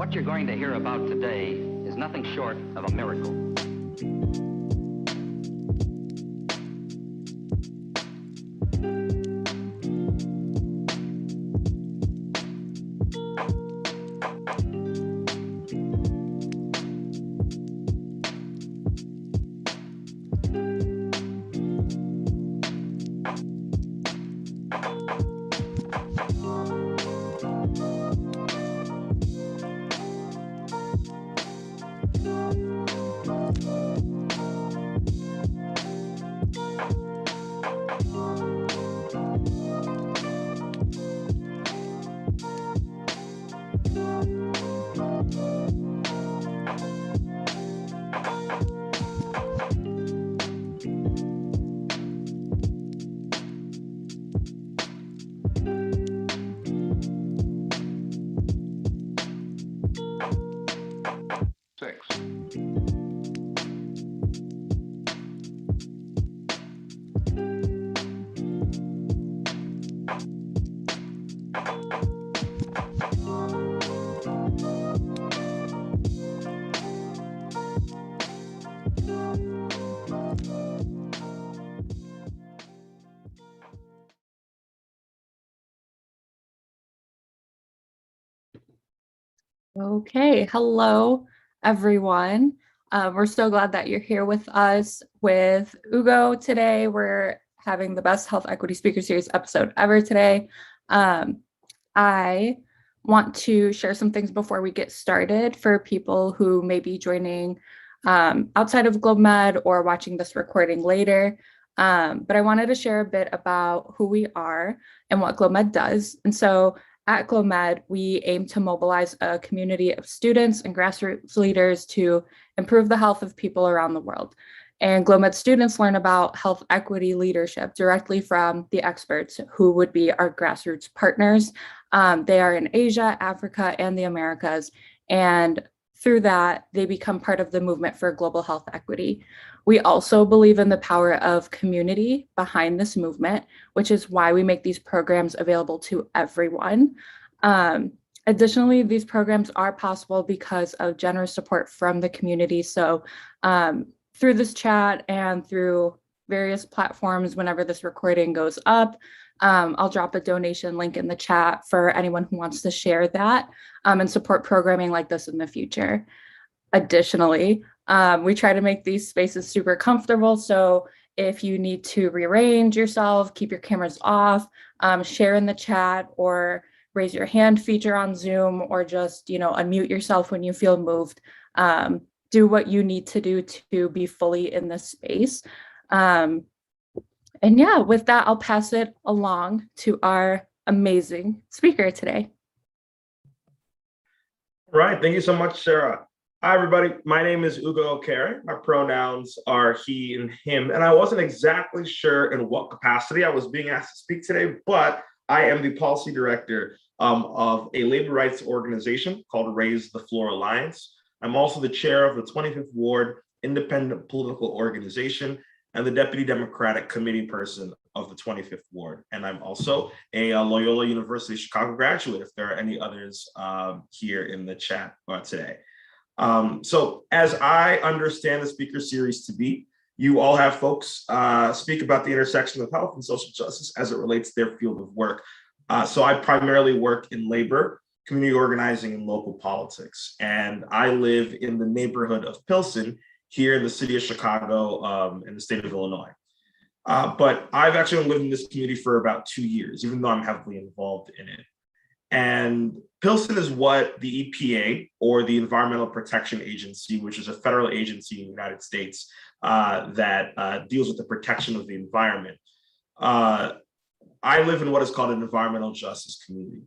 What you're going to hear about today is nothing short of a miracle. Okay, hello everyone. We're so glad that you're here with us with Ugo today. We're having the best health equity speaker series episode ever today. I want to share some things before we get started for people who may be joining outside of GlobeMed or watching this recording later. But I wanted to share a bit about who we are and what GlobeMed does. And so at GlobeMed, we aim to mobilize a community of students and grassroots leaders to improve the health of people around the world. And GlobeMed students learn about health equity leadership directly from the experts who would be our grassroots partners. They are in Asia, Africa, and the Americas. And through that, they become part of the movement for global health equity. We also believe in the power of community behind this movement, which is why we make these programs available to everyone. Additionally, these programs are possible because of generous support from the community. So through this chat and through various platforms, whenever this recording goes up, I'll drop a donation link in the chat for anyone who wants to share that and support programming like this in the future. Additionally, we try to make these spaces super comfortable. So if you need to rearrange yourself, keep your cameras off, share in the chat or raise your hand feature on Zoom, or just, unmute yourself when you feel moved. Do what you need to do to be fully in this space. And yeah, with that, I'll pass it along to our amazing speaker today. All right, thank you so much, Sarah. Hi, everybody. My name is Ugo Okere. My pronouns are he and him, and I wasn't exactly sure in what capacity I was being asked to speak today, but I am the policy director of a labor rights organization called Raise the Floor Alliance. I'm also the chair of the 25th Ward Independent Political Organization and the Deputy Democratic Committee person of the 25th Ward. And I'm also a Loyola University Chicago graduate, if there are any others here in the chat today. So as I understand the speaker series to be, you all have folks speak about the intersection of health and social justice as it relates to their field of work. So I primarily work in labor, community organizing, and local politics. And I live in the neighborhood of Pilsen here in the city of Chicago in the state of Illinois. But I've actually lived in this community for about 2 years, even though I'm heavily involved in it. And Pilsen is what the EPA, or the Environmental Protection Agency, which is a federal agency in the United States that deals with the protection of the environment. I live in what is called an environmental justice community,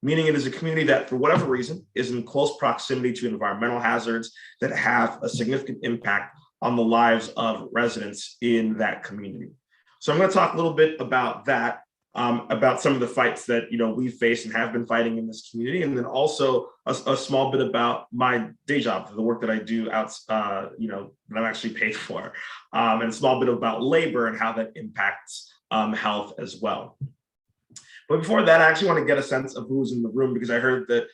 meaning it is a community that, for whatever reason, is in close proximity to environmental hazards that have a significant impact on the lives of residents in that community. So I'm going to talk a little bit about that, about some of the fights that we've faced and have been fighting in this community, and then also a small bit about my day job, the work that I do out, that I'm actually paid for, and a small bit about labor and how that impacts health as well. But before that, I actually want to get a sense of who's in the room, because I heard that,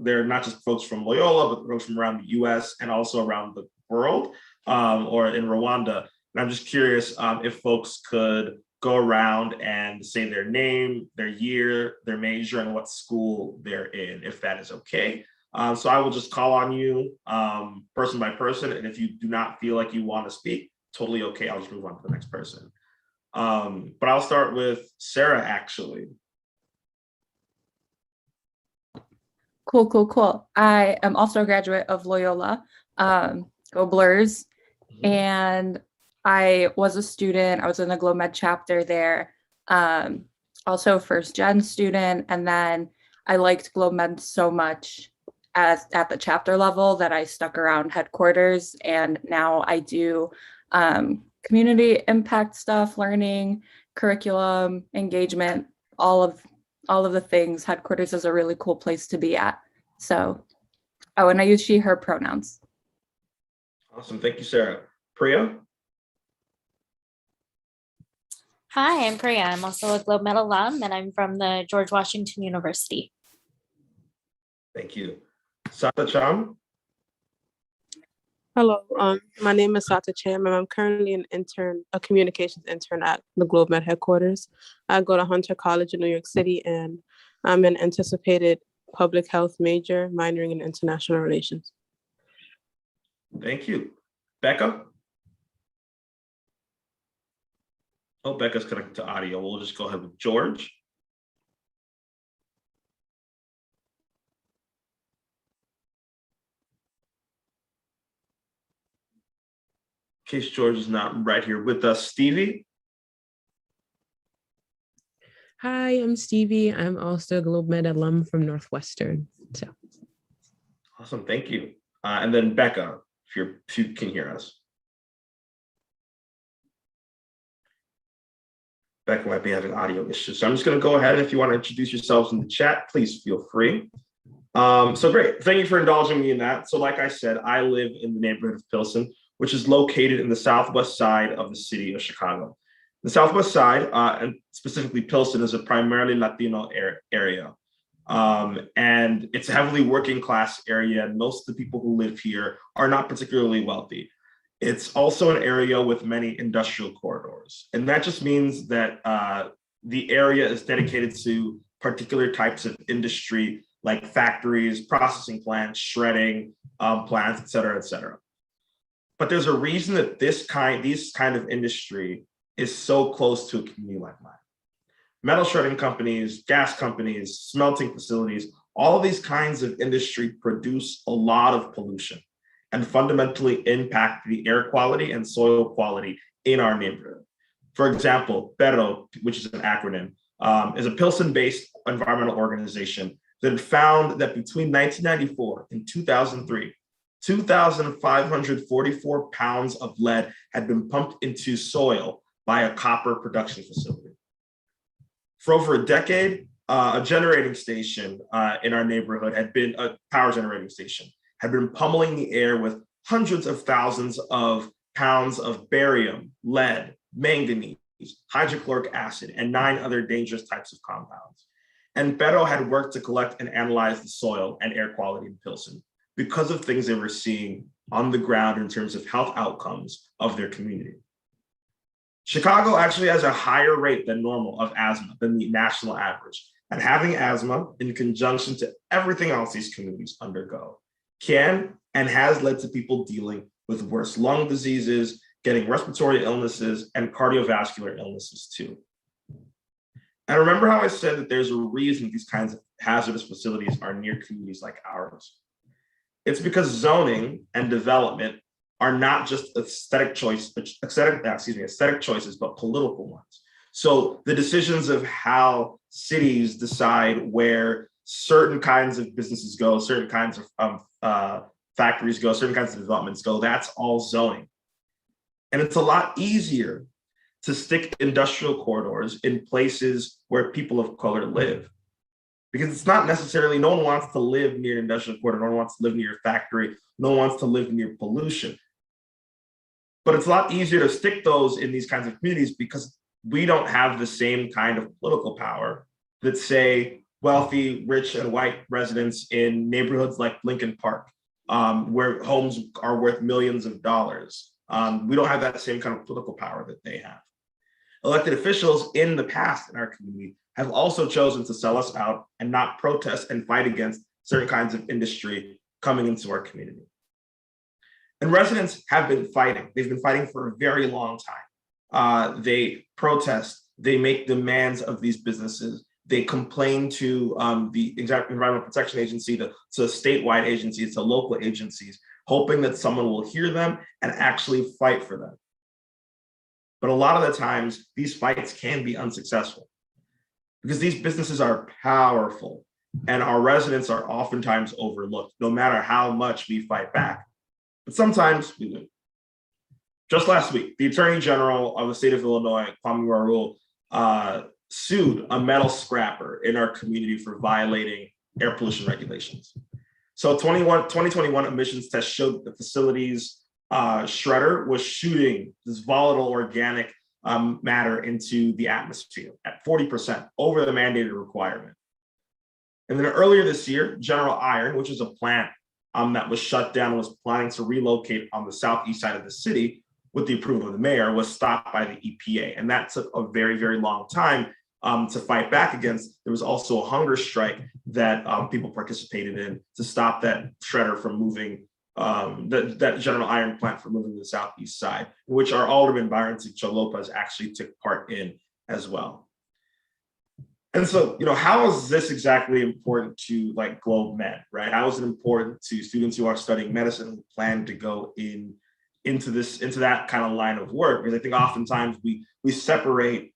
there are not just folks from Loyola, but folks from around the US and also around the world, or in Rwanda. And I'm just curious if folks could go around and say their name, their year, their major, and what school they're in, if that is okay. So I will just call on you person by person. And if you do not feel like you want to speak, totally okay. I'll just move on to the next person. But I'll start with Sarah, actually. Cool. I am also a graduate of Loyola, go Blurs. And I was a student. I was in the GlobeMed chapter there. Also first gen student. And then I liked GlobeMed so much at the chapter level that I stuck around headquarters. And now I do community impact stuff, learning, curriculum, engagement, all of the things. Headquarters is a really cool place to be at. So, and I use she, her pronouns. Awesome. Thank you, Sarah. Priya? Hi, I'm Priya. I'm also a GlobeMed alum, and I'm from the George Washington University. Thank you. Sata Cham? Hello, my name is Sata Cham, and I'm currently an intern, a communications intern at the GlobeMed headquarters. I go to Hunter College in New York City, and I'm an anticipated public health major, minoring in international relations. Thank you. Becca? Oh, Becca's connected to audio. We'll just go ahead with George. In case George is not right here with us, Stevie? Hi, I'm Stevie. I'm also a GlobeMed alum from Northwestern. So, Awesome, thank you. And then Becca, if you can hear us. Becca might be having audio issues. So I'm just going to go ahead. If you want to introduce yourselves in the chat, please feel free. So great. Thank you for indulging me in that. So like I said, I live in the neighborhood of Pilsen, which is located in the southwest side of the city of Chicago. The southwest side, and specifically Pilsen, is a primarily Latino area. And it's a heavily working class area. And most of the people who live here are not particularly wealthy. It's also an area with many industrial corridors. And that just means that the area is dedicated to particular types of industry, like factories, processing plants, shredding plants, et cetera, et cetera. But there's a reason that this kind of industry is so close to a community like mine. Metal shredding companies, gas companies, smelting facilities, all of these kinds of industry produce a lot of pollution and fundamentally impact the air quality and soil quality in our neighborhood. For example, BERO, which is an acronym, is a Pilsen-based environmental organization that found that between 1994 and 2003, 2,544 pounds of lead had been pumped into soil by a copper production facility. For over a decade, a generating station in our neighborhood a power generating station, had been pummeling the air with hundreds of thousands of pounds of barium, lead, manganese, hydrochloric acid, and 9 other dangerous types of compounds. And BERO had worked to collect and analyze the soil and air quality in Pilsen because of things they were seeing on the ground in terms of health outcomes of their community. Chicago actually has a higher rate than normal of asthma than the national average. And having asthma, in conjunction to everything else these communities undergo, can and has led to people dealing with worse lung diseases, getting respiratory illnesses, and cardiovascular illnesses too. And remember how I said that there's a reason these kinds of hazardous facilities are near communities like ours. It's because zoning and development are not just aesthetic choices, but political ones. So the decisions of how cities decide where certain kinds of businesses go, certain kinds of factories go, certain kinds of developments go, that's all zoning. And it's a lot easier to stick industrial corridors in places where people of color live. Because it's not necessarily, no one wants to live near an industrial corridor, no one wants to live near a factory, no one wants to live near pollution. But it's a lot easier to stick those in these kinds of communities because we don't have the same kind of political power that say wealthy, rich, and white residents in neighborhoods like Lincoln Park, where homes are worth millions of dollars. We don't have that same kind of political power that they have. Elected officials in the past in our community have also chosen to sell us out and not protest and fight against certain kinds of industry coming into our community. And residents have been fighting. They've been fighting for a very long time. They protest, they make demands of these businesses, they complain to the Environmental Protection Agency, to statewide agencies, to local agencies, hoping that someone will hear them and actually fight for them. But a lot of the times, these fights can be unsuccessful because these businesses are powerful and our residents are oftentimes overlooked, no matter how much we fight back. But sometimes we win. Just last week, the Attorney General of the state of Illinois, Kwame Warul, sued a metal scrapper in our community for violating air pollution regulations. So 2021 emissions tests showed that the facility's shredder was shooting this volatile organic matter into the atmosphere at 40% over the mandated requirement. And then earlier this year, General Iron, which is a plant that was shut down, was planning to relocate on the southeast side of the city with the approval of the mayor, was stopped by the EPA. And that took a very, very long time to fight back against. There was also a hunger strike that people participated in to stop that shredder from moving, that General Iron plant from moving to the southeast side, which our alderman Byron Ticho Lopez actually took part in as well. And so, how is this exactly important to like GlobeMed, right? How is it important to students who are studying medicine who plan to go into that kind of line of work? Because I think oftentimes we separate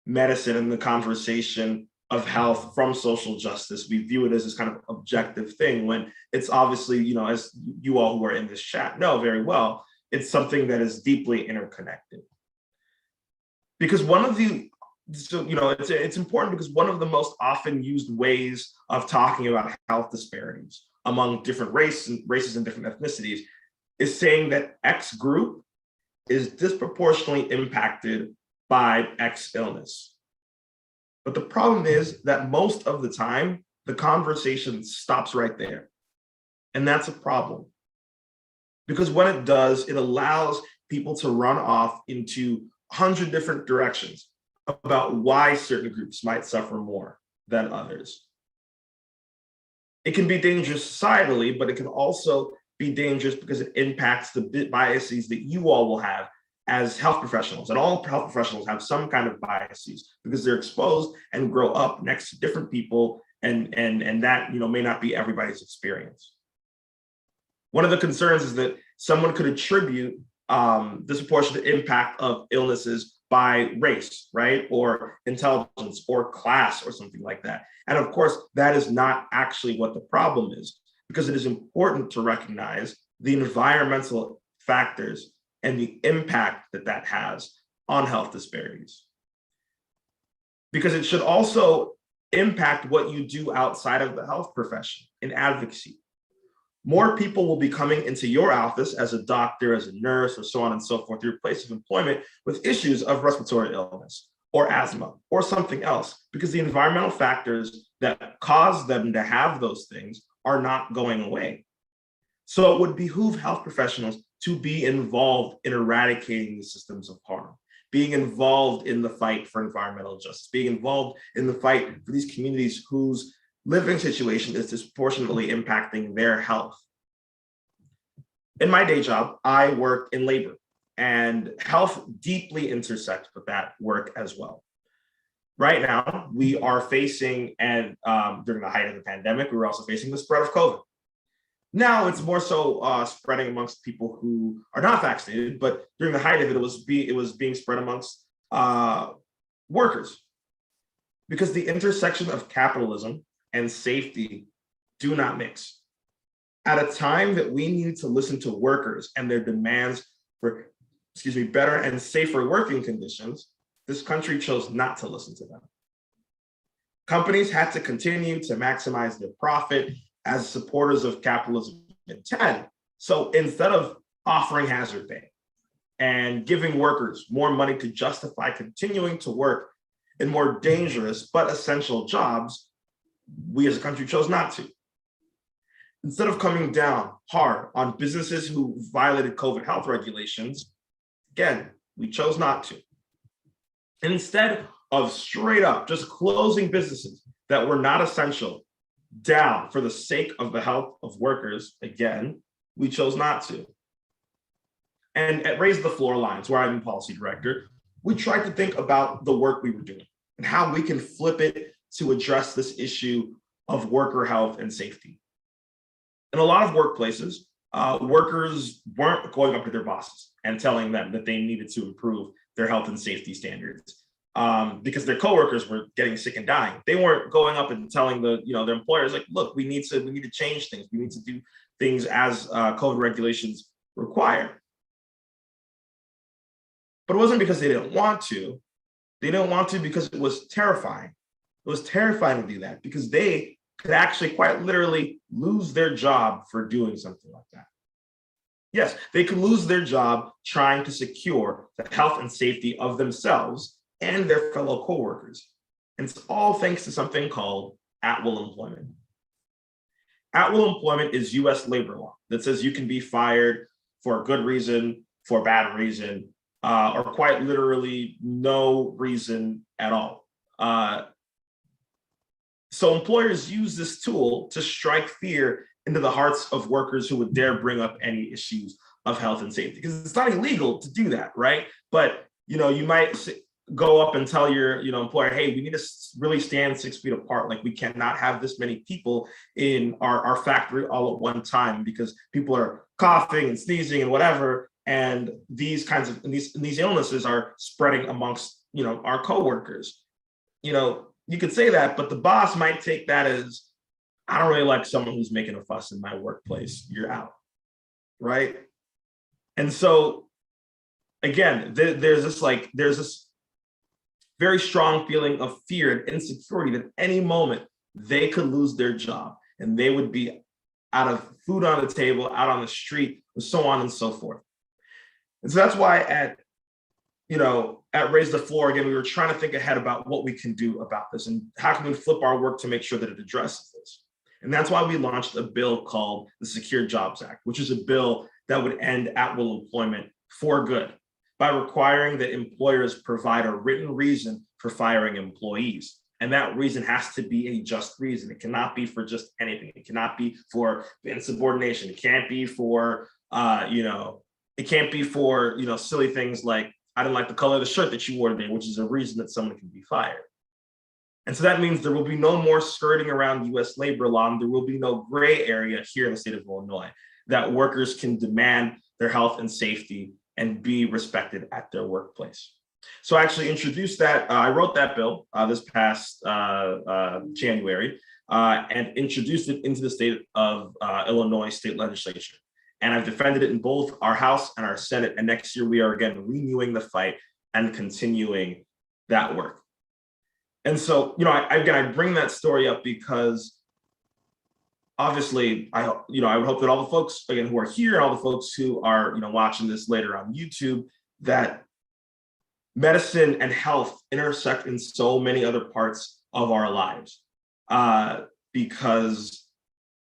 medicine and the conversation of health from social justice. We view it as this kind of objective thing when it's obviously, as you all who are in this chat know very well, it's something that is deeply interconnected. Because it's important because one of the most often used ways of talking about health disparities among different races and different ethnicities is saying that X group is disproportionately impacted by X illness. But the problem is that most of the time, the conversation stops right there. And that's a problem. Because when it does, it allows people to run off into 100 different directions about why certain groups might suffer more than others. It can be dangerous societally, but it can also be dangerous because it impacts the biases that you all will have as health professionals. And all health professionals have some kind of biases because they're exposed and grow up next to different people, and that may not be everybody's experience. One of the concerns is that someone could attribute disproportionate impact of illnesses by race, right? Or intelligence or class or something like that. And of course, that is not actually what the problem is, because it is important to recognize the environmental factors and the impact that has on health disparities. Because it should also impact what you do outside of the health profession in advocacy. More people will be coming into your office as a doctor, as a nurse, or so on and so forth, your place of employment, with issues of respiratory illness or asthma or something else, because the environmental factors that cause them to have those things are not going away. So it would behoove health professionals to be involved in eradicating the systems of harm, being involved in the fight for environmental justice, being involved in the fight for these communities whose living situation is disproportionately impacting their health. In my day job, I work in labor, and health deeply intersects with that work as well. Right now, we are facing, and during the height of the pandemic, we were also facing the spread of COVID. Now it's more so spreading amongst people who are not vaccinated, but during the height of it, it was being spread amongst workers, because the intersection of capitalism and safety do not mix. At a time that we need to listen to workers and their demands for, better and safer working conditions, this country chose not to listen to them. Companies had to continue to maximize their profit as supporters of capitalism intend. So instead of offering hazard pay and giving workers more money to justify continuing to work in more dangerous but essential jobs, we as a country chose not to. Instead of coming down hard on businesses who violated COVID health regulations, again, we chose not to. And instead of straight up just closing businesses that were not essential down for the sake of the health of workers, again, we chose not to. And at Raise the Floor Lines, where I'm policy director, we tried to think about the work we were doing and how we can flip it to address this issue of worker health and safety. In a lot of workplaces, workers weren't going up to their bosses and telling them that they needed to improve their health and safety standards because their coworkers were getting sick and dying. They weren't going up and telling their employers, like, look, we need to change things. We need to do things as COVID regulations require. But it wasn't because they didn't want to. They didn't want to because it was terrifying. It was terrifying to do that because they could actually quite literally lose their job for doing something like that. Yes, they could lose their job trying to secure the health and safety of themselves and their fellow coworkers. And it's all thanks to something called at-will employment. At-will employment is US labor law that says you can be fired for a good reason, for a bad reason, or quite literally no reason at all. So employers use this tool to strike fear into the hearts of workers who would dare bring up any issues of health and safety, because it's not illegal to do that, right? But you might go up and tell your employer, hey, we need to really stand 6 feet apart. Like, we cannot have this many people in our factory all at one time because people are coughing and sneezing and whatever. And these illnesses are spreading amongst our coworkers. You could say that, but the boss might take that as, I don't really like someone who's making a fuss in my workplace. You're out, right? And so, again, there's this very strong feeling of fear and insecurity that any moment they could lose their job and they would be out of food on the table, out on the street, and so on and so forth. And so that's why at Raise the Floor, again, we were trying to think ahead about what we can do about this and how can we flip our work to make sure that it addresses this. And that's why we launched a bill called the Secure Jobs Act, which is a bill that would end at-will employment for good by requiring that employers provide a written reason for firing employees. And that reason has to be a just reason. It cannot be for just anything. It cannot be for insubordination. It can't be for, silly things like, I didn't like the color of the shirt that you wore today, which is a reason that someone can be fired. And so that means there will be no more skirting around US labor law, and there will be no gray area here in the state of Illinois, that workers can demand their health and safety and be respected at their workplace. So I actually introduced that, I wrote that bill this past January and introduced it into the state of Illinois state legislature. And I've defended it in both our House and our Senate. And next year we are again renewing the fight and continuing that work. And so, I bring that story up because obviously I would hope that all the folks again who are here and all the folks who are watching this later on YouTube, that medicine and health intersect in so many other parts of our lives because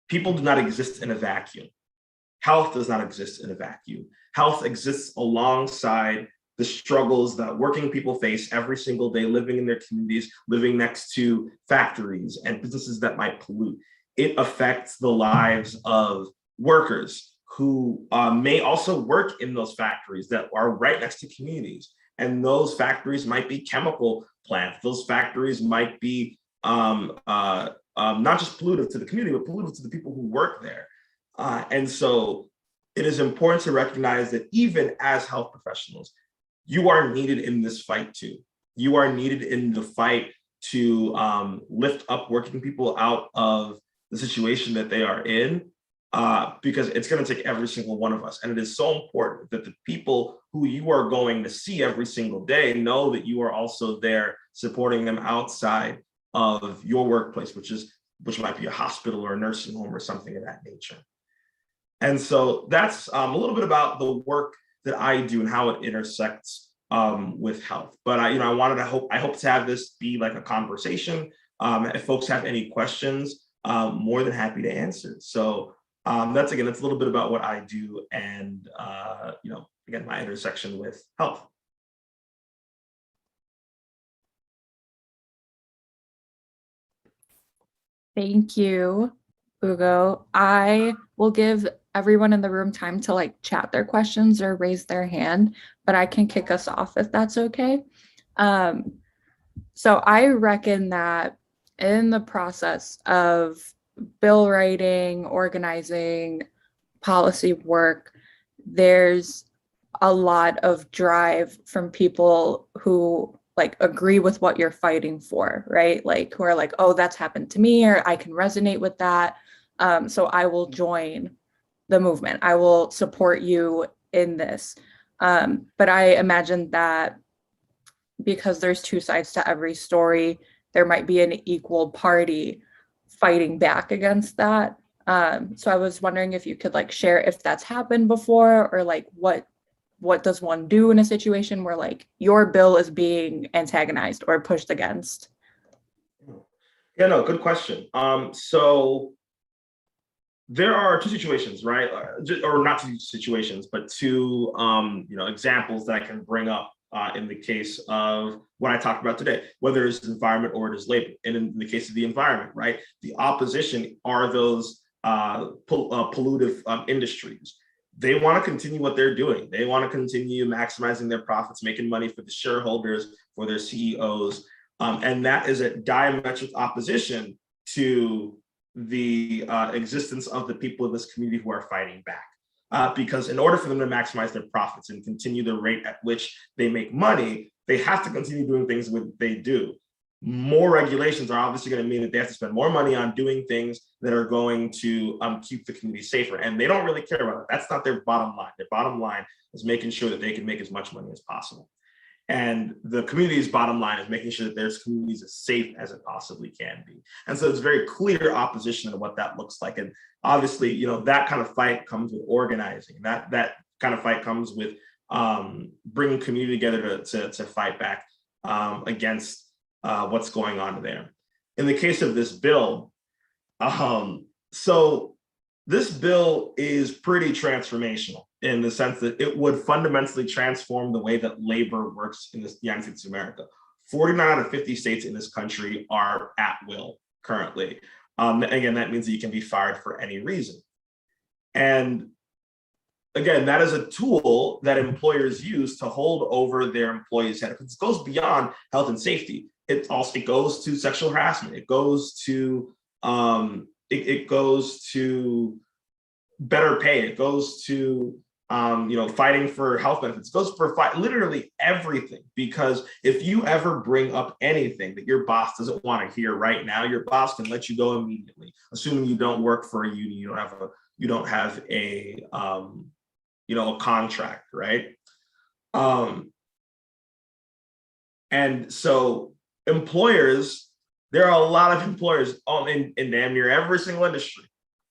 people do not exist in a vacuum. Health does not exist in a vacuum. Health exists alongside the struggles that working people face every single day, living in their communities, living next to factories and businesses that might pollute. It affects the lives of workers who may also work in those factories that are right next to communities. And those factories might be chemical plants. Those factories might be not just pollutive to the community, but pollutive to the people who work there. And so it is important to recognize that even as health professionals, you are needed in this fight too. You are needed in the fight to lift up working people out of the situation that they are in, because it's going to take every single one of us. And it is so important that the people who you are going to see every single day know that you are also there supporting them outside of your workplace, which might be a hospital or a nursing home or something of that nature. And so that's a little bit about the work that I do and how it intersects with health. But I hope to have this be like a conversation. If folks have any questions, more than happy to answer. So that's a little bit about what I do, and again, my intersection with health. Thank you, Ugo. I will give everyone in the room time to like chat their questions or raise their hand, but I can kick us off if that's okay. So I reckon that in the process of bill writing, organizing, policy work, there's a lot of drive from people who like agree with what you're fighting for, right? Like who are like, oh, that's happened to me, or I can resonate with that. So I will join the movement. I will support you in this. But I imagine that because there's two sides to every story, there might be an equal party fighting back against that. So I was wondering if you could like share if that's happened before, or like what does one do in a situation where like your bill is being antagonized or pushed against? Yeah, no, good question. So there are two situations, right? Or not two situations, but two examples that I can bring up in the case of what I talked about today, whether it's environment or it is labor. And in the case of the environment, right, the opposition are those pollutive industries. They want to continue what they're doing. They want to continue maximizing their profits, making money for the shareholders, for their CEOs. And that is a diametric opposition to the existence of the people in this community who are fighting back. Because in order for them to maximize their profits and continue the rate at which they make money, they have to continue doing things that they do. More regulations are obviously going to mean that they have to spend more money on doing things that are going to keep the community safer. And they don't really care about it. That's not their bottom line. Their bottom line is making sure that they can make as much money as possible. And the community's bottom line is making sure that their communities as safe as it possibly can be. And so it's very clear opposition to what that looks like. And obviously, that kind of fight comes with organizing. That kind of fight comes with bringing community together to fight back against what's going on there. In the case of this bill, so this bill is pretty transformational in the sense that it would fundamentally transform the way that labor works in the United States of America. 49 out of 50 states in this country are at will currently. Again, that means that you can be fired for any reason. And again, that is a tool that employers use to hold over their employees' head. It goes beyond health and safety. It goes to sexual harassment. It goes to it goes to better pay. It goes to fighting for health benefits. It goes for literally everything. Because if you ever bring up anything that your boss doesn't want to hear right now, your boss can let you go immediately, assuming you don't work for a union, you don't have a a contract, right? And so employers, there are a lot of employers in damn near every single industry.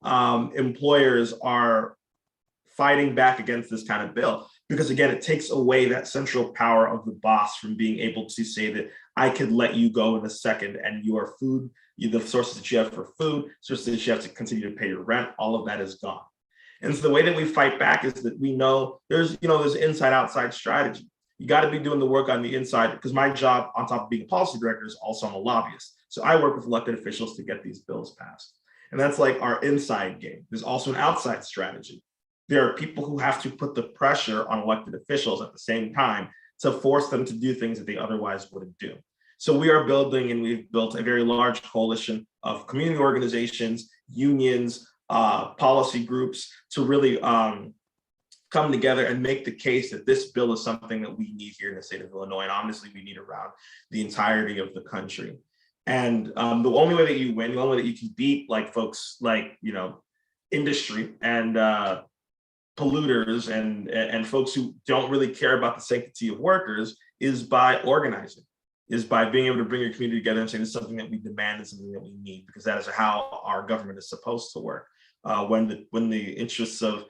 Employers are fighting back against this kind of bill because, again, it takes away that central power of the boss from being able to say that I could let you go in a second and your food, the sources that you have for food, sources that you have to continue to pay your rent, all of that is gone. And so the way that we fight back is that we know there's inside outside strategy. You got to be doing the work on the inside, because my job on top of being a policy director is also I'm a lobbyist. So I work with elected officials to get these bills passed. And that's like our inside game. There's also an outside strategy. There are people who have to put the pressure on elected officials at the same time to force them to do things that they otherwise wouldn't do. So we are building, and we've built a very large coalition of community organizations, unions, policy groups to really come together and make the case that this bill is something that we need here in the state of Illinois, and honestly, we need around the entirety of the country. And the only way that you win, the only way that you can beat like folks like industry and polluters and folks who don't really care about the sanctity of workers is by organizing, is by being able to bring your community together and say this is something that we demand and something that we need, because that is how our government is supposed to work. When the interests of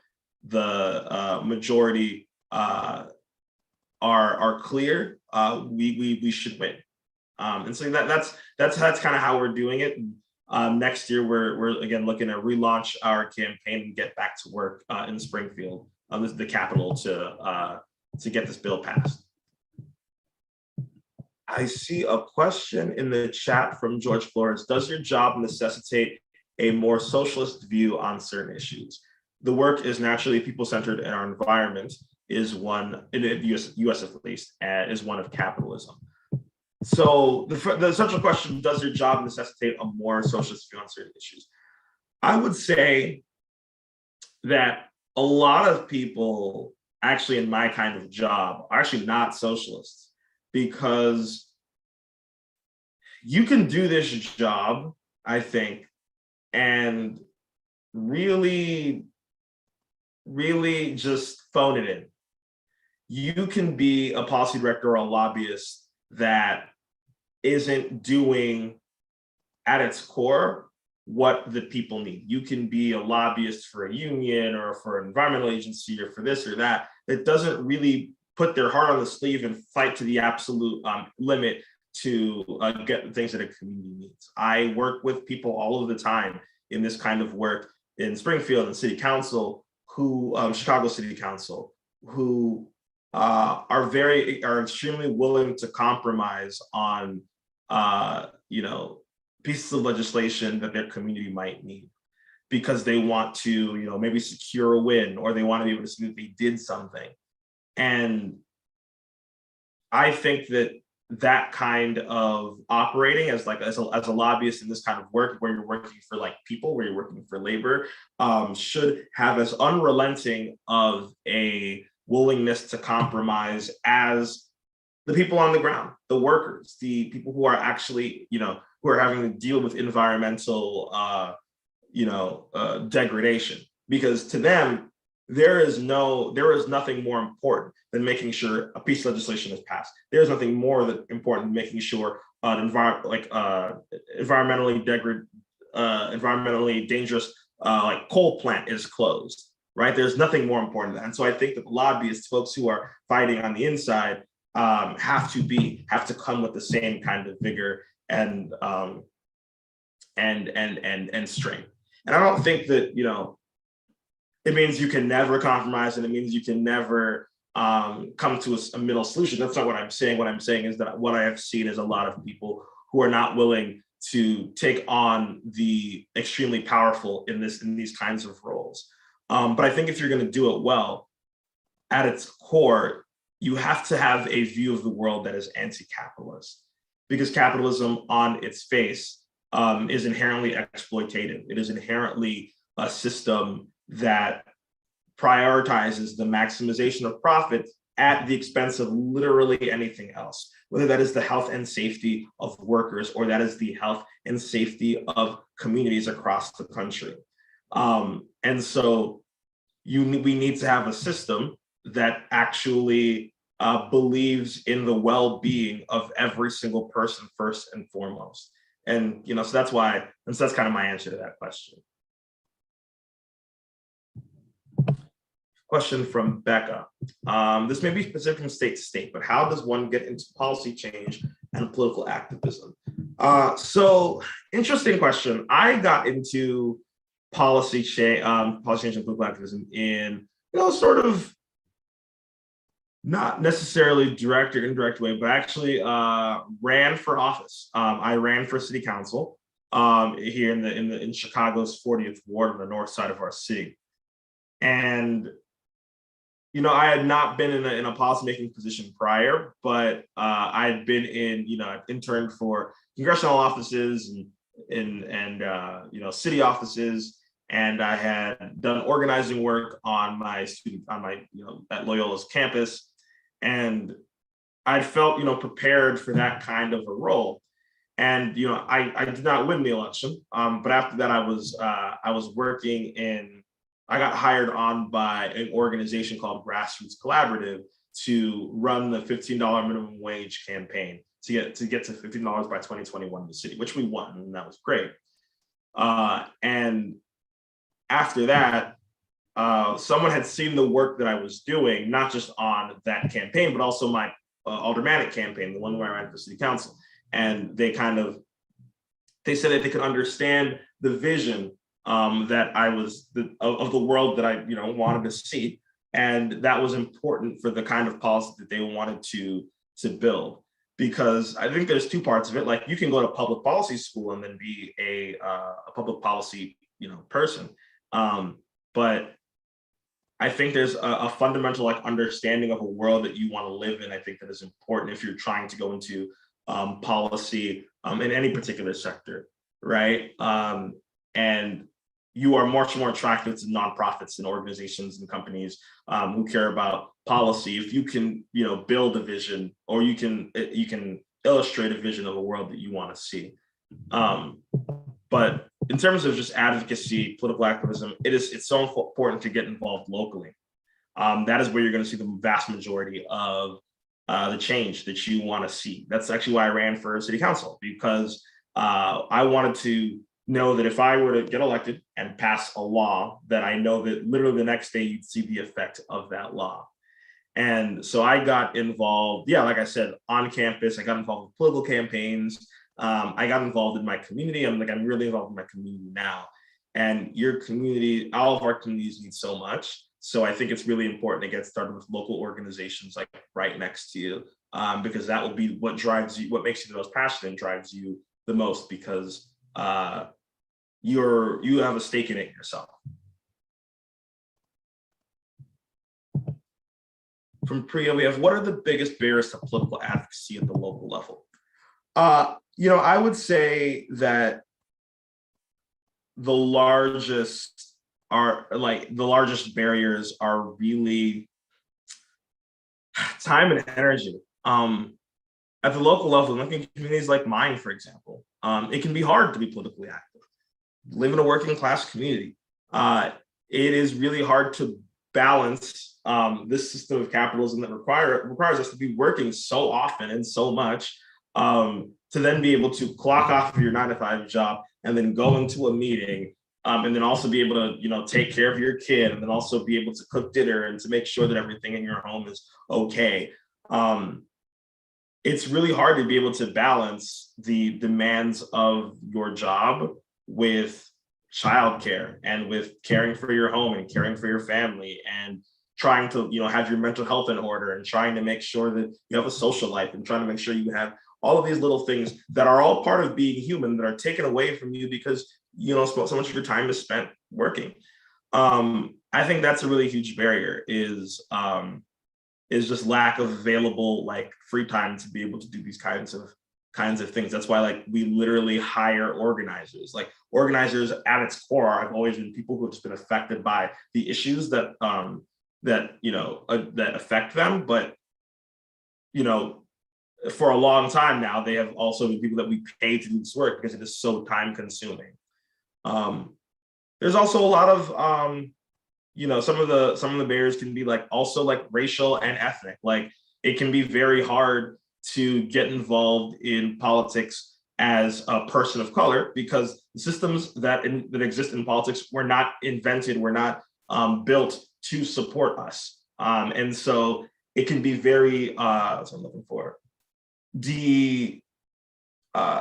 the majority are clear, we should win. And so that's kind of how we're doing it. Next year, we're again looking to relaunch our campaign and get back to work in Springfield, the capital, to get this bill passed. I see a question in the chat from George Flores. Does your job necessitate a more socialist view on certain issues? The work is naturally people-centered, and our environment is one, in the US at least, is one of capitalism. So the central question, does your job necessitate a more socialist view on certain issues? I would say that a lot of people actually in my kind of job are actually not socialists, because you can do this job, I think, and really just phone it in. You can be a policy director or a lobbyist that isn't doing at its core what the people need. You can be a lobbyist for a union or for an environmental agency or for this or that doesn't really put their heart on the sleeve and fight to the absolute limit to get the things that a community needs. I work with people all of the time in this kind of work in Springfield and City Council, who Chicago City Council, who are extremely willing to compromise on pieces of legislation that their community might need, because they want to maybe secure a win, or they want to be able to see that they did something. And I think that kind of operating as a lobbyist in this kind of work, where you're working for people, where you're working for labor, should have as unrelenting of a willingness to compromise as the people on the ground, the workers, the people who are actually, who are having to deal with environmental, degradation. Because to them, there is nothing more important than making sure a piece of legislation is passed. There is nothing more important than making sure an environmentally dangerous coal plant is closed. Right? There's nothing more important than that. And so I think that the lobbyists, folks who are fighting on the inside, have to come with the same kind of vigor and strength. And I don't think that it means you can never compromise, and it means you can never come to a middle solution. That's not what I'm saying. What I'm saying is that what I have seen is a lot of people who are not willing to take on the extremely powerful in these kinds of roles. But I think if you're going to do it well, at its core, you have to have a view of the world that is anti-capitalist, because capitalism on its face is inherently exploitative. It is inherently a system that prioritizes the maximization of profit at the expense of literally anything else, whether that is the health and safety of workers, or that is the health and safety of communities across the country. And so we need to have a system that actually believes in the well-being of every single person first and foremost. And so that's kind of my answer to that question. Question from Becca. This may be specific from state to state, but how does one get into policy change and political activism? So interesting question. I got into policy change and political activism in, sort of not necessarily direct or indirect way, but actually ran for office. I ran for city council here in Chicago's 40th ward on the north side of our city. And I had not been in a policymaking position prior, but I had been interned for congressional offices and city offices, and I had done organizing work on my at Loyola's campus, and I felt prepared for that kind of a role. And I did not win the election, but after that I was working in. I got hired on by an organization called Grassroots Collaborative to run the $15 minimum wage campaign to get to $15 by 2021 in the city, which we won, and that was great. And after that, someone had seen the work that I was doing, not just on that campaign, but also my aldermanic campaign, the one where I ran for city council. And they said that they could understand the vision that I was of the world that I wanted to see, and that was important for the kind of policy that they wanted to build. Because I think there's two parts of it. Like, you can go to public policy school and then be a public policy person, but I think there's a fundamental understanding of a world that you want to live in. I think that is important if you're trying to go into policy in any particular sector, right? And you are much more attractive to nonprofits and organizations and companies who care about policy if you can, build a vision, or you can illustrate a vision of a world that you want to see. But in terms of just advocacy, political activism, it's so important to get involved locally. That is where you're going to see the vast majority of the change that you want to see. That's actually why I ran for city council, because I wanted to know that if I were to get elected and pass a law, that I know that literally the next day you'd see the effect of that law. And so I got involved, like I said, on campus. I got involved with political campaigns. I got involved in my community. I'm really involved in my community now. And your community, all of our communities need so much. So I think it's really important to get started with local organizations like right next to you, because that will be what drives you, what makes you the most passionate and drives you the most, because you have a stake in it yourself. From Priya, we have, what are the biggest barriers to political advocacy at the local level? I would say that the largest barriers are really time and energy. At the local level, looking at communities like mine, for example, it can be hard to be politically active. Live in a working class community. It is really hard to balance this system of capitalism that requires us to be working so often and so much, to then be able to clock off of your 9-to-5 job and then go into a meeting, and then also be able to take care of your kid, and then also be able to cook dinner and to make sure that everything in your home is okay. It's really hard to be able to balance the demands of your job with childcare and with caring for your home and caring for your family, and trying to have your mental health in order, and trying to make sure that you have a social life, and trying to make sure you have all of these little things that are all part of being human that are taken away from you because so much of your time is spent working. I think that's a really huge barrier, is just lack of available free time to be able to do these kinds of things. That's why we literally hire organizers. Organizers at its core have always been people who have just been affected by the issues that affect them. But for a long time now, they have also been people that we pay to do this work because it is so time consuming. There's also a lot of some of the barriers can be also racial and ethnic. It can be very hard to get involved in politics as a person of color, because the systems that exist in politics were not invented, were not built to support us. And so it can be very, what's I'm looking for?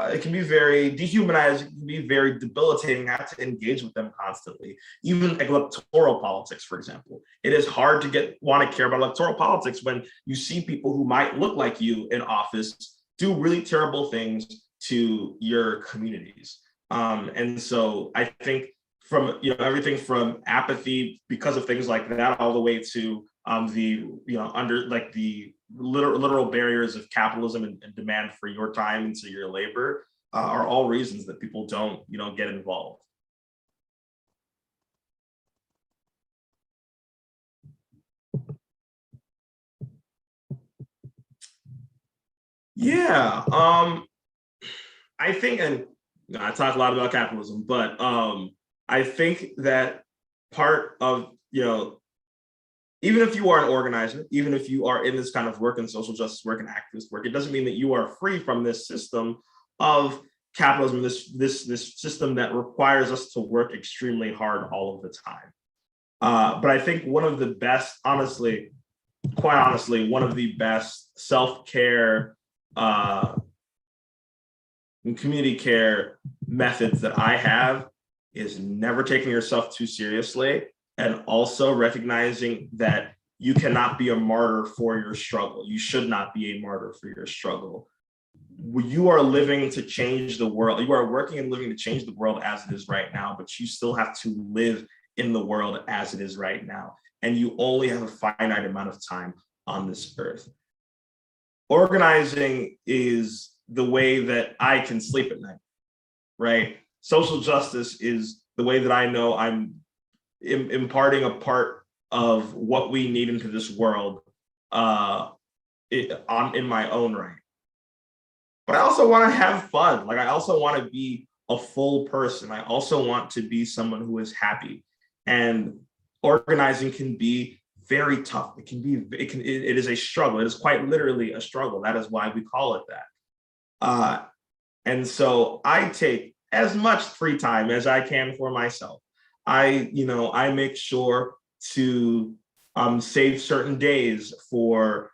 It can be very dehumanizing, it can be very debilitating, have to engage with them constantly. Even electoral politics, for example. It is hard to want to care about electoral politics when you see people who might look like you in office do really terrible things to your communities. And so I think from everything from apathy because of things like that, all the way to the literal barriers of capitalism and demand for your time and so your labor are all reasons that people don't get involved. Yeah, I think, and I talk a lot about capitalism, but I think that part of even if you are an organizer, even if you are in this kind of work and social justice work and activist work, it doesn't mean that you are free from this system of capitalism, this system that requires us to work extremely hard all of the time. But I think one of the best, honestly, quite honestly, one of the best self-care and community care methods that I have is never taking yourself too seriously, and also recognizing that you cannot be a martyr for your struggle. You should not be a martyr for your struggle. You are living to change the world. You are working and living to change the world as it is right now, but you still have to live in the world as it is right now. And you only have a finite amount of time on this earth. Organizing is the way that I can sleep at night, right? Social justice is the way that I know I'm imparting a part of what we need into this world in my own right. But I also want to have fun. Like, I also want to be a full person. I also want to be someone who is happy. And organizing can be very tough. It is a struggle. It is quite literally a struggle. That is why we call it that. And so I take as much free time as I can for myself. I make sure to save certain days for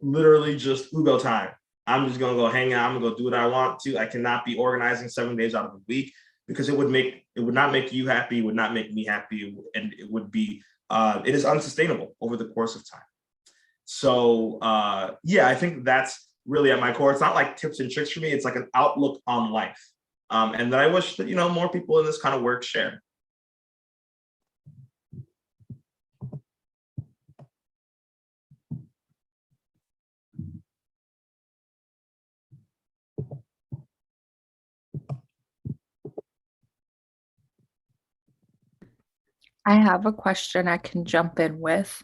literally just Ugo time. I'm just gonna go hang out. I'm gonna go do what I want to. I cannot be organizing 7 days out of the week because it would not make you happy, it would not make me happy, and it is unsustainable over the course of time. So I think that's really at my core. It's not like tips and tricks for me. It's like an outlook on life, and that I wish that more people in this kind of work share. I have a question I can jump in with.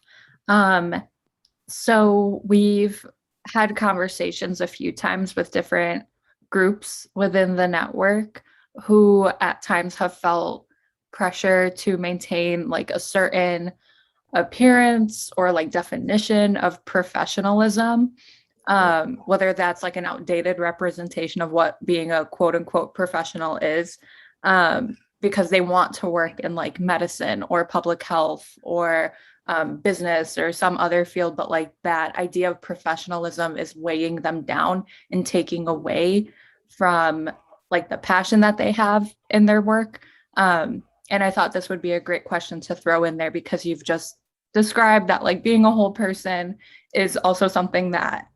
So we've had conversations a few times with different groups within the network who at times have felt pressure to maintain like a certain appearance or like definition of professionalism, whether that's like an outdated representation of what being a quote unquote professional is, because they want to work in like medicine or public health or business or some other field, but like that idea of professionalism is weighing them down and taking away from like the passion that they have in their work. And I thought this would be a great question to throw in there because you've just described that like being a whole person is also something that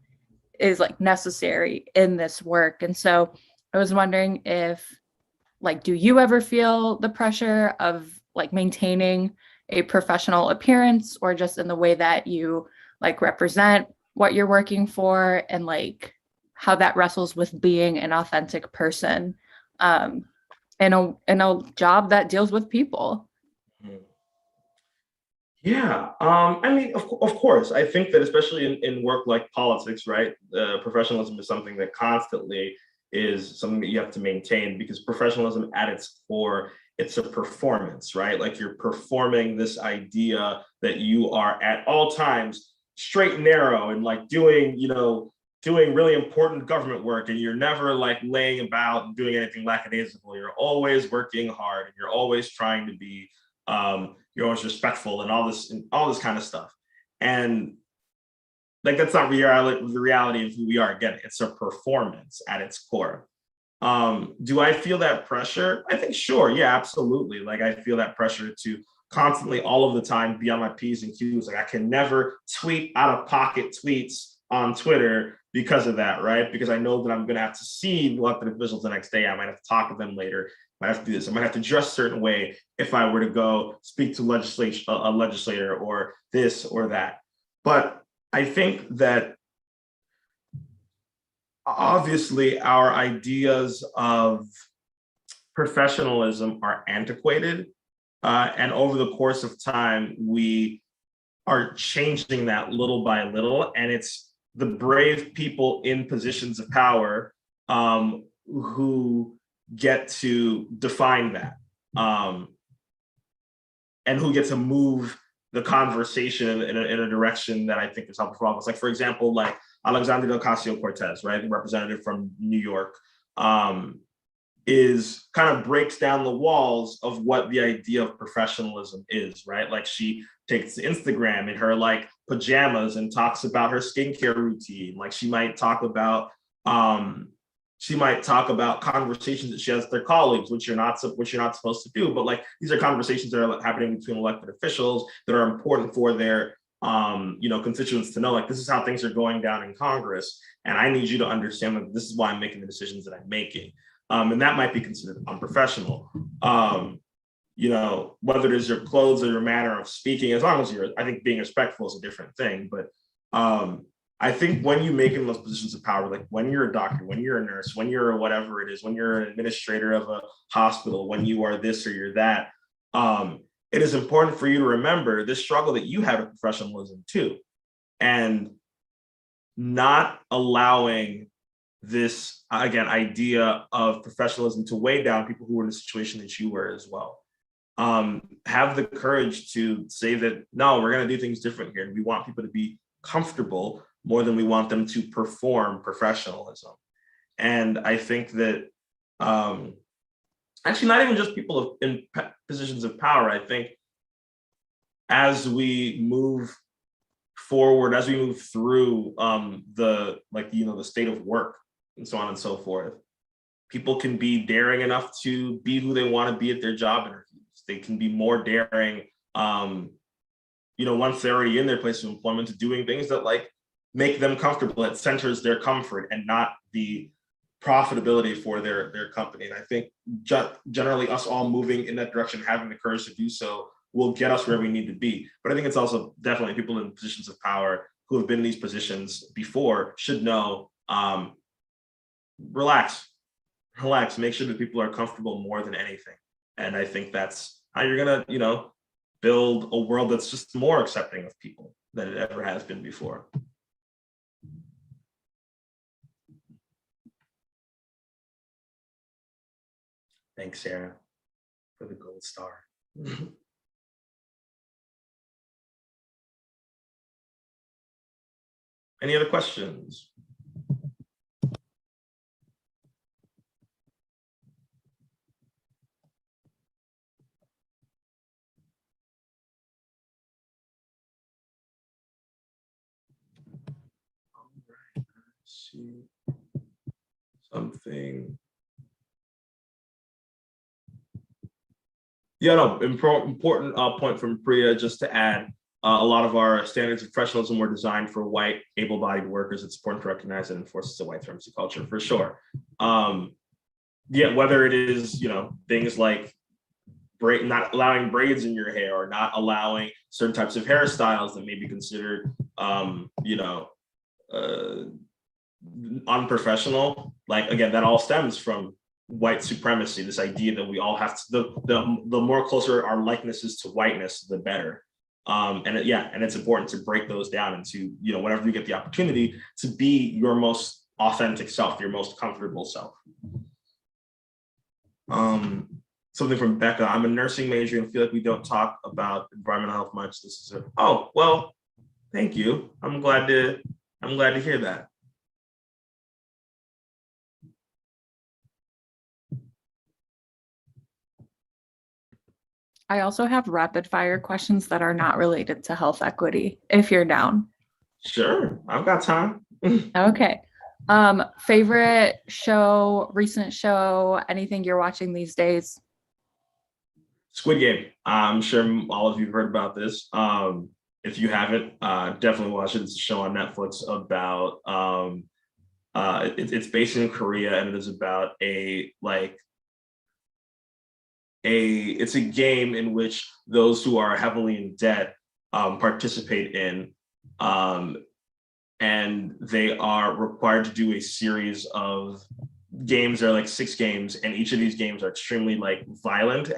is like necessary in this work. And so I was wondering if like, do you ever feel the pressure of like maintaining a professional appearance or just in the way that you like represent what you're working for and like how that wrestles with being an authentic person in a job that deals with people? Yeah, I mean, of course, I think that especially in work like politics, right? Professionalism is something that constantly is something that you have to maintain because professionalism at its core, it's a performance, right? Like you're performing this idea that you are at all times straight and narrow and like doing really important government work, and you're never like laying about and doing anything lackadaisical. You're always working hard and you're always trying to be you're always respectful and all this kind of stuff. And like that's not the reality of who we are. Again, it's a performance at its core. Do I feel that pressure? I think sure, yeah, absolutely. Like I feel that pressure to constantly, all of the time, be on my P's and Q's. Like I can never tweet out of pocket tweets on Twitter because of that, right? Because I know that I'm gonna have to see elected officials the next day. I might have to talk to them later. I might have to do this. I might have to dress a certain way if I were to go speak to a legislator or this or that. But I think that obviously our ideas of professionalism are antiquated. And over the course of time, we are changing that little by little. And it's the brave people in positions of power who get to define that and who get to move the conversation in a direction that I think is helpful for all of us. Like, for example, like Alexandria Ocasio-Cortez, right? The representative from New York. is kind of breaks down the walls of what the idea of professionalism is, right? Like she takes Instagram in her like pajamas and talks about her skincare routine. Like she might talk about conversations that she has with their colleagues, which you're not supposed to do. But like these are conversations that are happening between elected officials that are important for their constituents to know, like, this is how things are going down in Congress. And I need you to understand that this is why I'm making the decisions that I'm making. And that might be considered unprofessional. Whether it is your clothes or your manner of speaking, as long as I think being respectful is a different thing. But I think when you make in those positions of power, like when you're a doctor, when you're a nurse, when you're whatever it is, when you're an administrator of a hospital, when you are this or you're that, it is important for you to remember this struggle that you have with professionalism too. And not allowing this, again, idea of professionalism to weigh down people who were in the situation that you were as well. Have the courage to say that, no, we're going to do things different here. We want people to be comfortable more than we want them to perform professionalism. And I think that actually not even just people in positions of power, I think as we move forward, as we move through the state of work and so on and so forth, people can be daring enough to be who they want to be at their job interviews. They can be more daring, once they're already in their place of employment, to doing things that like make them comfortable. It centers their comfort and not the profitability for their company. And I think generally us all moving in that direction, having the courage to do so, will get us where we need to be. But I think it's also definitely people in positions of power who have been in these positions before should know, relax, make sure that people are comfortable more than anything. And I think that's how you're gonna, build a world that's just more accepting of people than it ever has been before. Thanks, Sarah, for the gold star. Any other questions? All right, let's see something. Yeah, no, important point from Priya, just to add, a lot of our standards of professionalism were designed for white, able-bodied workers. It's important to recognize and enforce the white supremacy culture for sure. Whether it is, things like not allowing braids in your hair or not allowing certain types of hairstyles that may be considered, unprofessional. Like, again, that all stems from white supremacy, this idea that we all have to, the more closer our likeness is to whiteness, the better. And it's important to break those down and to, whenever you get the opportunity, to be your most authentic self, your most comfortable self. Something from Becca: I'm a nursing major and feel like we don't talk about environmental health much. This is thank you. I'm glad to hear that. I also have rapid fire questions that are not related to health equity, if you're down. Sure, I've got time. Okay. Favorite show, recent show, anything you're watching these days? Squid Game. I'm sure all of you have heard about this. If you haven't, definitely watch it. It's a show on Netflix about, it's based in Korea, and it is about it's a game in which those who are heavily in debt participate in, and they are required to do a series of games. There are like 6 games, and each of these games are extremely violent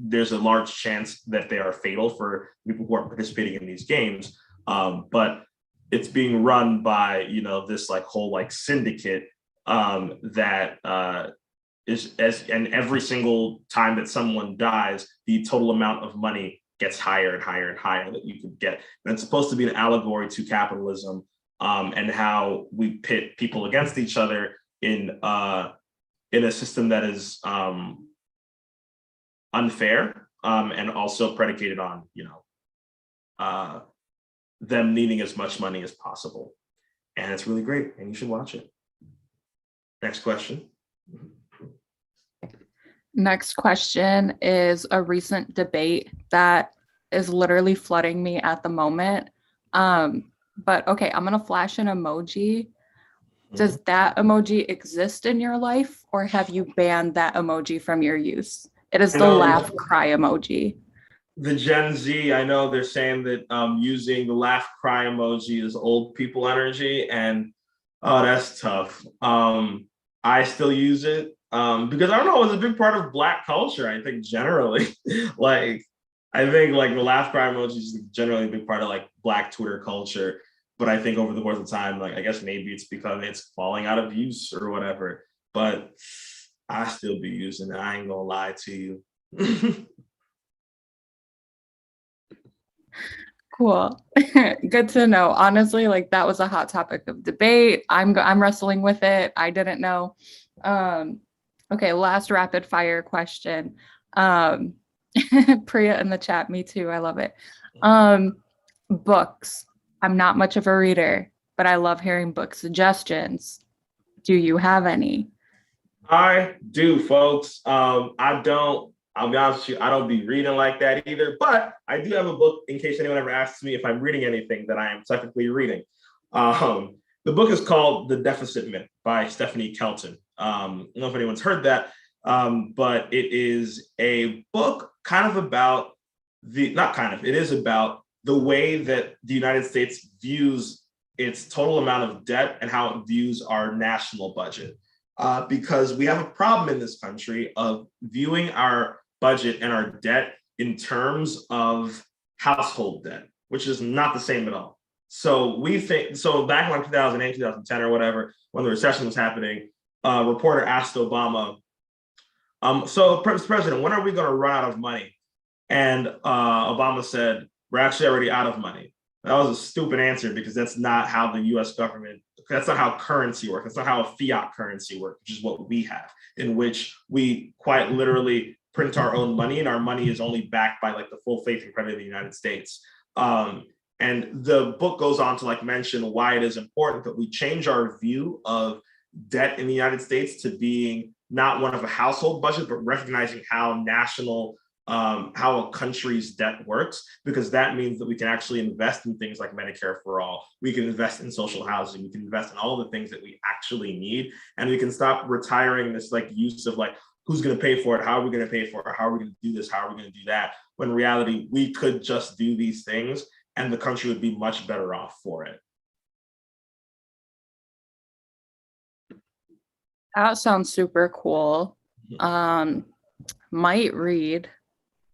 there's a large chance that they are fatal for people who are participating in these games. But it's being run by this whole syndicate that and every single time that someone dies, the total amount of money gets higher and higher and higher that you could get. And it's supposed to be an allegory to capitalism, and how we pit people against each other in in a system that is unfair and also predicated on, them needing as much money as possible. And it's really great, and you should watch it. Next question. Next question is a recent debate that is literally flooding me at the moment. But okay, I'm gonna flash an emoji. Does that emoji exist in your life, or have you banned that emoji from your use? It is the laugh cry emoji. The Gen Z, I know they're saying that using the laugh cry emoji is old people energy, and oh, that's tough. I still use it because I don't know, it's a big part of Black culture. I think generally, I think the laugh cry emoji is generally a big part of like Black Twitter culture. But I think over the course of time, I guess maybe it's because it's falling out of use or whatever. But I still be using it. I ain't gonna lie to you. Cool. Good to know. Honestly, that was a hot topic of debate. I'm wrestling with it. I didn't know. Okay, last rapid fire question. Priya in the chat, me too. I love it. Books. I'm not much of a reader, but I love hearing book suggestions. Do you have any? I do, folks. I'll be honest with you, I don't be reading like that either, but I do have a book in case anyone ever asks me if I'm reading anything that I am technically reading. The book is called The Deficit Myth by Stephanie Kelton. I don't know if anyone's heard that, but it is a book about the way that the United States views its total amount of debt and how it views our national budget. Because we have a problem in this country of viewing our budget and our debt in terms of household debt, which is not the same at all. So back in 2008, 2010 or whatever, when the recession was happening, a reporter asked Obama, so Mr. President, when are we going to run out of money? And Obama said, we're actually already out of money. That was a stupid answer because that's not how the US government, that's not how currency works. That's not how a fiat currency works, which is what we have, in which we quite literally print our own money, and our money is only backed by the full faith and credit of the United States. And the book goes on to mention why it is important that we change our view of debt in the United States to being not one of a household budget, but recognizing how how a country's debt works, because that means that we can actually invest in things like Medicare for all. We can invest in social housing. We can invest in all the things that we actually need. And we can stop retiring this use of who's going to pay for it? How are we going to pay for it? How are we going to do this? How are we going to do that? When in reality, we could just do these things and the country would be much better off for it. That sounds super cool. Might read.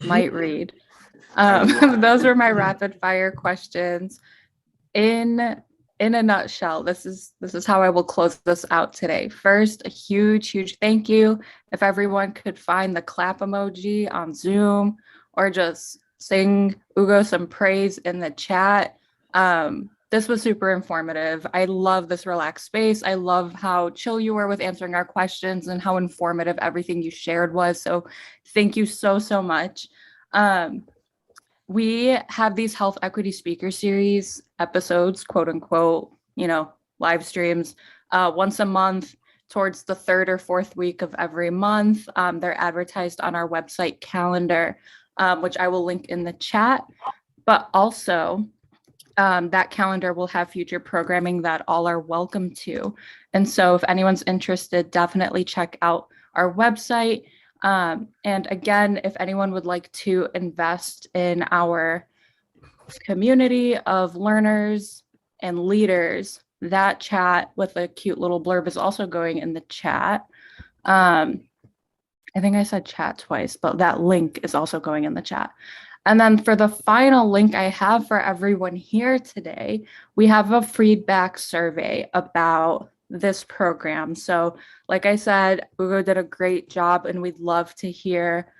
Those were my rapid fire questions. In a nutshell, this is how I will close this out today. First, a huge thank you. If everyone could find the clap emoji on Zoom or just sing Ugo some praise in the chat. This was super informative. I love this relaxed space. I love how chill you were with answering our questions and how informative everything you shared was. So thank you so much. We have these health equity speaker series episodes, quote unquote, live streams once a month towards the 3rd or 4th week of every month. They're advertised on our website calendar, which I will link in the chat. But also, that calendar will have future programming that all are welcome to. And so if anyone's interested, definitely check out our website. And again, if anyone would like to invest in our community of learners and leaders, that chat with a cute little blurb is also going in the chat. I think I said chat twice, but that link is also going in the chat. And then for the final link I have for everyone here today, we have a feedback survey about this program. So like I said, Ugo did a great job and we'd love to hear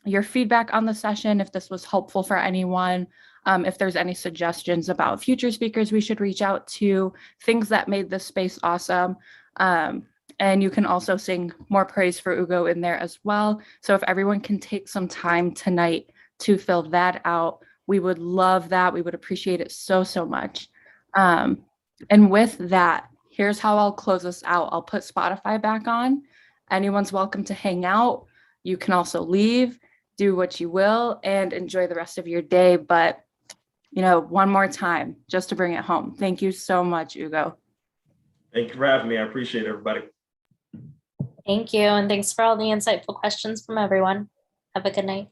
your feedback on the session, if this was helpful for anyone, if there's any suggestions about future speakers we should reach out to, things that made this space awesome. And you can also sing more praise for Ugo in there as well. So if everyone can take some time tonight to fill that out, we would love that. We would appreciate it so, so much. And with that, here's how I'll close us out. I'll put Spotify back on. Anyone's welcome to hang out. You can also leave, do what you will, and enjoy the rest of your day. But, you know, one more time, just to bring it home. Thank you so much, Ugo. Thank you for having me. I appreciate it, everybody. Thank you. And thanks for all the insightful questions from everyone. Have a good night.